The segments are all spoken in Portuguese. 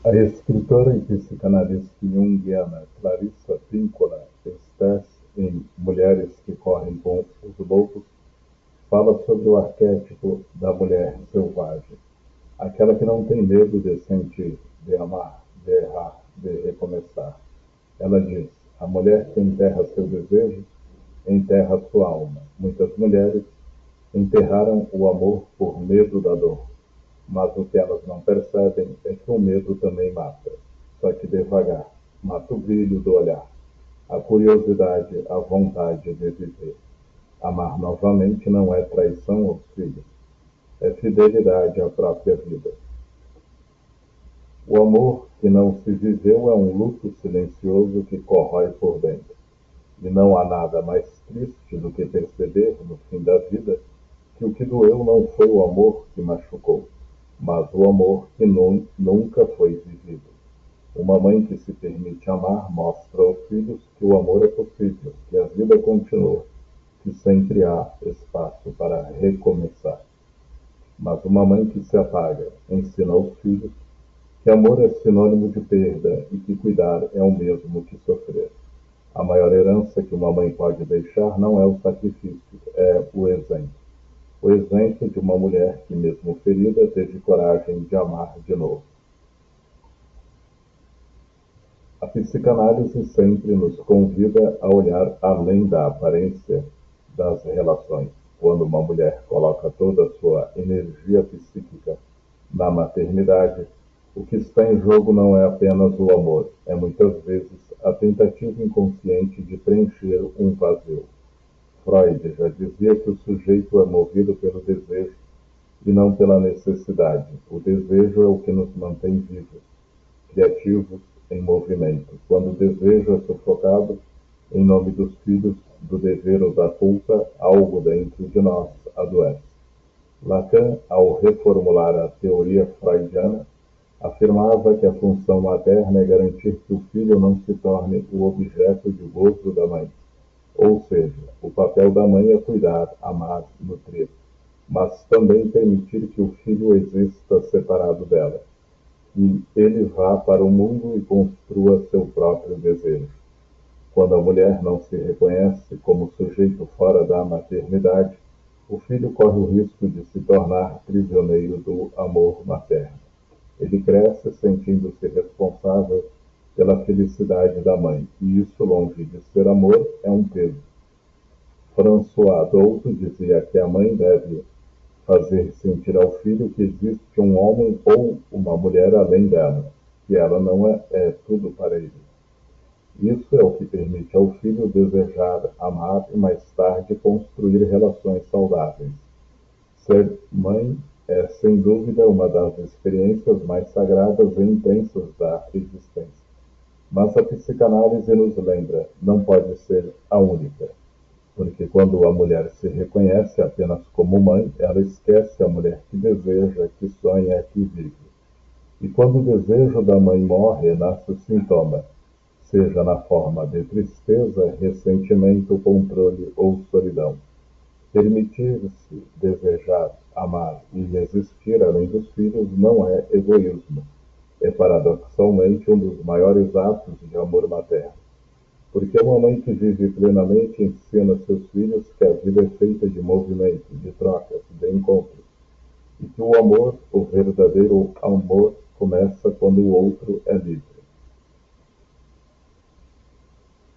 A escritora e psicanalista junguiana Clarissa Pinkola Estes, em Mulheres que Correm com os Lobos, fala sobre o arquétipo da mulher selvagem, aquela que não tem medo de sentir, de amar, de errar, de recomeçar. Ela diz: a mulher que enterra seu desejo, enterra sua alma. Muitas mulheres enterraram o amor por medo da dor, mas o que elas não percebem é que o medo também mata, só que devagar. Mata o brilho do olhar, a curiosidade, a vontade de viver. Amar novamente não é traição aos filhos, é fidelidade à própria vida. O amor que não se viveu é um luto silencioso que corrói por dentro. E não há nada mais triste do que perceber, no fim da vida, que o que doeu não foi o amor que machucou, mas o amor que nunca foi vivido. Uma mãe que se permite amar mostra aos filhos que o amor é possível, que a vida continua, que sempre há espaço para recomeçar. Mas uma mãe que se apaga ensina aos filhos que amor é sinônimo de perda e que cuidar é o mesmo que sofrer. A maior herança que uma mãe pode deixar não é o sacrifício, é o exemplo. O exemplo de uma mulher que, mesmo ferida, teve coragem de amar de novo. A psicanálise sempre nos convida a olhar além da aparência das relações. Quando uma mulher coloca toda a sua energia psíquica na maternidade, o que está em jogo não é apenas o amor, é muitas vezes a tentativa inconsciente de preencher um vazio. Freud já dizia que o sujeito é movido pelo desejo e não pela necessidade. O desejo é o que nos mantém vivos, criativos, em movimento. Quando o desejo é sufocado, em nome dos filhos, do dever ou da culpa, algo dentro de nós adoece. Lacan, ao reformular a teoria freudiana, afirmava que a função materna é garantir que o filho não se torne o objeto de gozo da mãe. Ou seja, o papel da mãe é cuidar, amar, nutrir, mas também permitir que o filho exista separado dela, que ele vá para o mundo e construa seu próprio desejo. Quando a mulher não se reconhece como sujeito fora da maternidade, o filho corre o risco de se tornar prisioneiro do amor materno. Ele cresce sentindo-se responsável pela felicidade da mãe, e isso, longe de ser amor, é um peso. François Adolphe dizia que a mãe deve fazer sentir ao filho que existe um homem ou uma mulher além dela, que ela não é tudo para ele. Isso é o que permite ao filho desejar, amar e mais tarde construir relações saudáveis. Ser mãe é, sem dúvida, uma das experiências mais sagradas e intensas da existência. Mas a psicanálise nos lembra, não pode ser a única. Porque quando a mulher se reconhece apenas como mãe, ela esquece a mulher que deseja, que sonha, que vive. E quando o desejo da mãe morre, nasce o sintoma, seja na forma de tristeza, ressentimento, controle ou solidão. Permitir-se desejar, amar e existir além dos filhos não é egoísmo. É paradoxalmente um dos maiores atos de amor materno. Porque uma mãe que vive plenamente ensina seus filhos que a vida é feita de movimento, de trocas, de encontros. E que o amor, o verdadeiro amor, começa quando o outro é livre.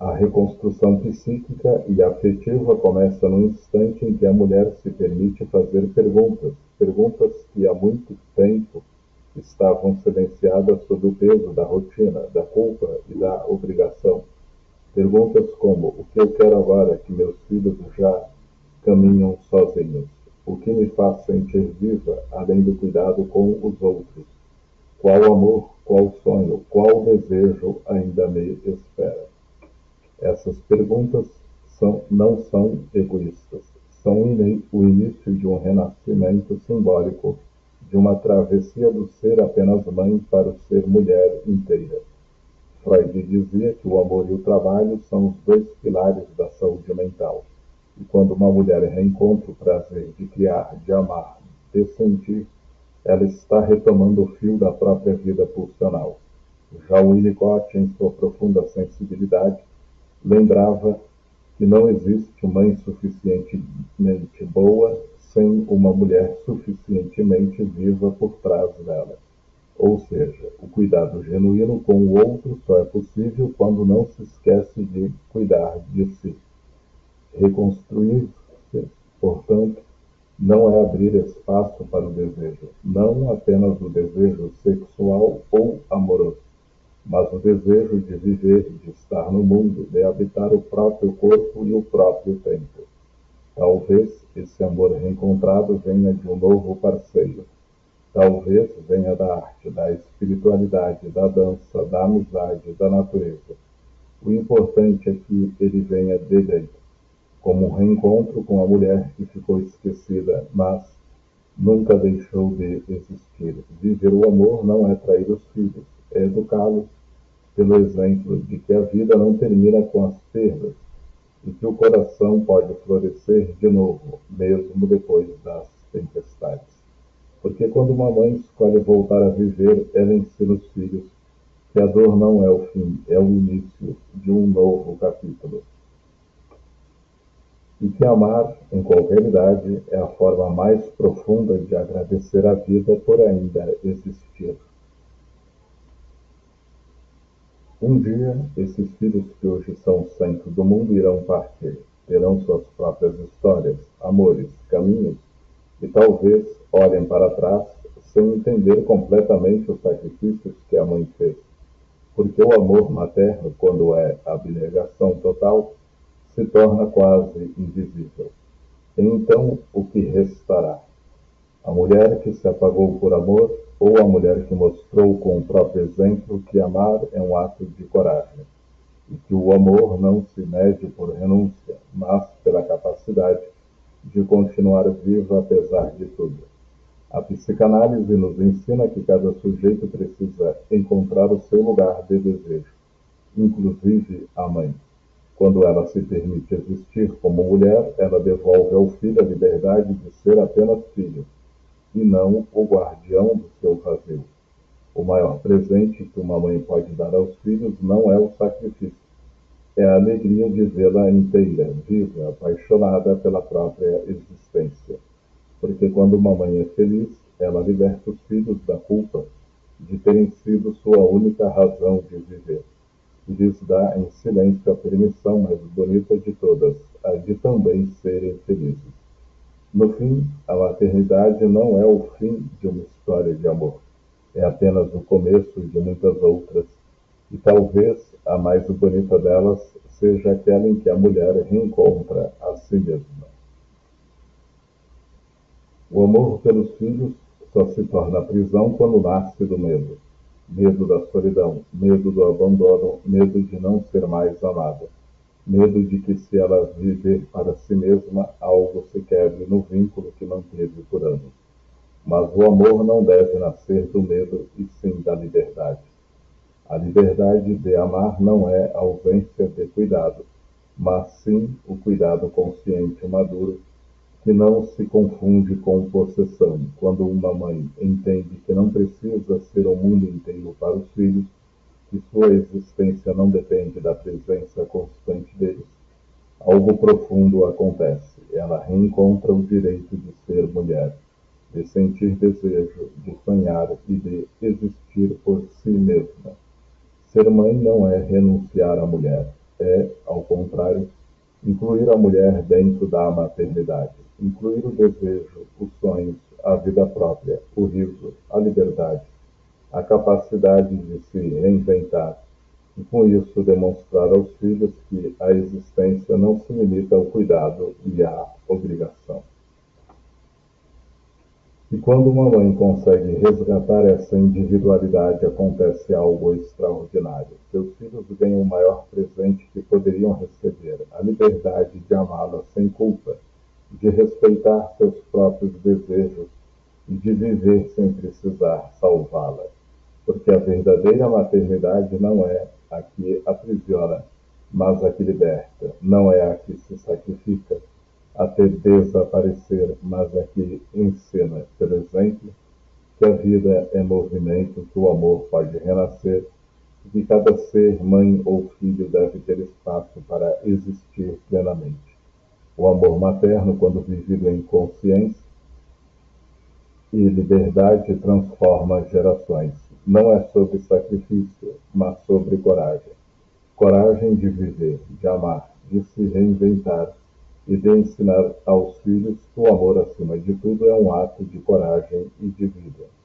A reconstrução psíquica e afetiva começa no instante em que a mulher se permite fazer perguntas que há muito tempo estavam silenciadas sob o peso da rotina, da culpa e da obrigação. Perguntas como: o que eu quero agora que meus filhos já caminham sozinhos? O que me faz sentir viva, além do cuidado com os outros? Qual amor, qual sonho, qual desejo ainda me espera? Essas perguntas não são egoístas, são o início de um renascimento simbólico, de uma travessia do ser apenas mãe para o ser mulher inteira. Freud dizia que o amor e o trabalho são os dois pilares da saúde mental. E quando uma mulher reencontra o prazer de criar, de amar, de sentir, ela está retomando o fio da própria vida pulsional. Já o Winnicott, em sua profunda sensibilidade, lembrava que não existe mãe suficientemente boa sem uma mulher suficientemente viva por trás dela. Ou seja, o cuidado genuíno com o outro só é possível quando não se esquece de cuidar de si. Reconstruir-se, portanto, não é abrir espaço para o desejo, não apenas o desejo sexual ou amoroso, mas o desejo de viver, de estar no mundo, de habitar o próprio corpo e o próprio tempo. Talvez esse amor reencontrado venha de um novo parceiro. Talvez venha da arte, da espiritualidade, da dança, da amizade, da natureza. O importante é que ele venha de dentro, como um reencontro com a mulher que ficou esquecida, mas nunca deixou de existir. Viver o amor não é trair os filhos, é educá-los pelo exemplo de que a vida não termina com as perdas e que o coração pode florescer de novo, mesmo depois das tempestades. Porque quando uma mãe escolhe voltar a viver, ela ensina os filhos que a dor não é o fim, é o início de um novo capítulo. E que amar, em qualquer idade, é a forma mais profunda de agradecer a vida por ainda existir. Um dia, esses filhos que hoje são o centro do mundo irão partir, terão suas próprias histórias, amores, caminhos, e talvez olhem para trás sem entender completamente os sacrifícios que a mãe fez. Porque o amor materno, quando é abnegação total, se torna quase invisível. Então, o que restará? A mulher que se apagou por amor ou a mulher que mostrou com o próprio exemplo que amar é um ato de coragem e que o amor não se mede por renúncia, mas pela capacidade de continuar viva apesar de tudo. A psicanálise nos ensina que cada sujeito precisa encontrar o seu lugar de desejo, inclusive a mãe. Quando ela se permite existir como mulher, ela devolve ao filho a liberdade de ser apenas filho, e não o guardião do seu vazio. O maior presente que uma mãe pode dar aos filhos não é o sacrifício, é a alegria de vê-la inteira, viva, apaixonada pela própria existência. Porque quando uma mãe é feliz, ela liberta os filhos da culpa de terem sido sua única razão de viver, e lhes dá em silêncio a permissão mais bonita de todas, a de também serem felizes. No fim, a maternidade não é o fim de uma história de amor. É apenas o começo de muitas outras, e talvez a mais bonita delas seja aquela em que a mulher reencontra a si mesma. O amor pelos filhos só se torna prisão quando nasce do medo. Medo da solidão, medo do abandono, medo de não ser mais amada. Medo de que se ela viver para si mesma, algo se quebre no vínculo que manteve por anos. Mas o amor não deve nascer do medo, e sim da liberdade. A liberdade de amar não é ausência de cuidado, mas sim o cuidado consciente e maduro, que não se confunde com possessão. Quando uma mãe entende que não precisa ser o mundo inteiro para os filhos, que sua existência não depende da presença constante deles, algo profundo acontece. Ela reencontra o direito de ser mulher, de sentir desejo, de sonhar e de existir por si mesma. Ser mãe não é renunciar à mulher, é, ao contrário, incluir a mulher dentro da maternidade, incluir o desejo, os sonhos, a vida própria, o riso, a liberdade, a capacidade de se reinventar, e com isso demonstrar aos filhos que a existência não se limita ao cuidado e à obrigação. E quando uma mãe consegue resgatar essa individualidade, acontece algo extraordinário. Seus filhos ganham o maior presente que poderiam receber, a liberdade de amá-la sem culpa, de respeitar seus próprios desejos e de viver sem precisar salvá-la. Porque a verdadeira maternidade não é a que aprisiona, mas a que liberta, não é a que se sacrifica até desaparecer, mas a que ensina, por exemplo, que a vida é movimento, que o amor pode renascer, e que cada ser, mãe ou filho, deve ter espaço para existir plenamente. O amor materno, quando vivido em consciência e liberdade, transforma gerações. Não é sobre sacrifício, mas sobre coragem. Coragem de viver, de amar, de se reinventar e de ensinar aos filhos que o amor, acima de tudo, é um ato de coragem e de vida.